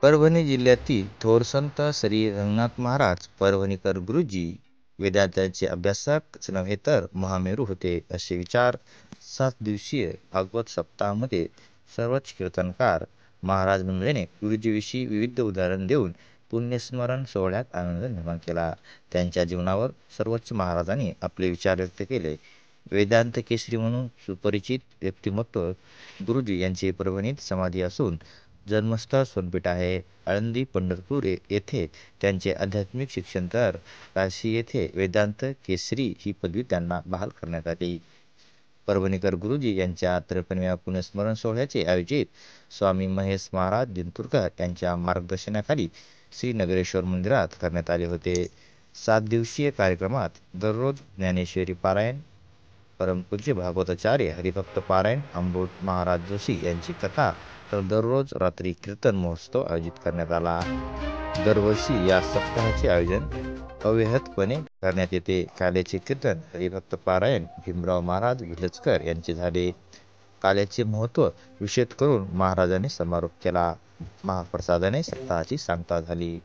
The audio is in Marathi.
परभणी जिल्ह्यातील थोर संत श्री रंगनाथ महाराज परभणीकर गुरुजी वेदांताचे अभ्यासक नव्हे तर महामेरू होते, असे विचार 7 दिवसीय भागवत सप्ताहामध्ये सर्वच कीर्तनकार महाराज मंडळीने गुरुजीविषयी विविध उदाहरण देऊन पुण्यस्मरण सोहळ्यात आनंद निर्माण केला. त्यांच्या जीवनावर सर्वोच्च महाराजांनी आपले विचार व्यक्त केले. वेदांत केसरी म्हणून सुपरिचित व्यक्तिमत्व गुरुजी यांची परभणीत समाधी असून जन्मस्थळ सोनपेठ आहे. आळंदी, पंढरपूर येथे त्यांचे आध्यात्मिक शिक्षण तर काशी येथे वेदांत केसरी ही पदवी त्यांना बहाल करण्यात आली. परभणीकर गुरुजी यांच्या 53व्या पुण्यस्मरण सोहळ्याचे आयोजित स्वामी महेश महाराज जिंतूरकर यांच्या मार्गदर्शनाखाली श्री नगरेश्वर मंदिरात करण्यात आले होते. 7 दिवसीय कार्यक्रमात दररोज ज्ञानेश्वरी पारायण, परमपूज्य भागवताचार्य हरिभक्त पारायण, अमृत महाराज जोशी यांची कथा तर दररोज रात्री कीर्तन महोत्सव आयोजित करण्यात आला. दरवर्षी या सप्ताहाचे आयोजन अव्याहतपणे करण्यात येते. काल्याचे कीर्तन हरिभक्त पारायण भीमराव महाराज विलचकर यांचे झाले. काल्याचे महत्त्व विशद करून महाराजांनी समारोप केला. महाप्रसादाने सप्ताहाची सांगता झाली.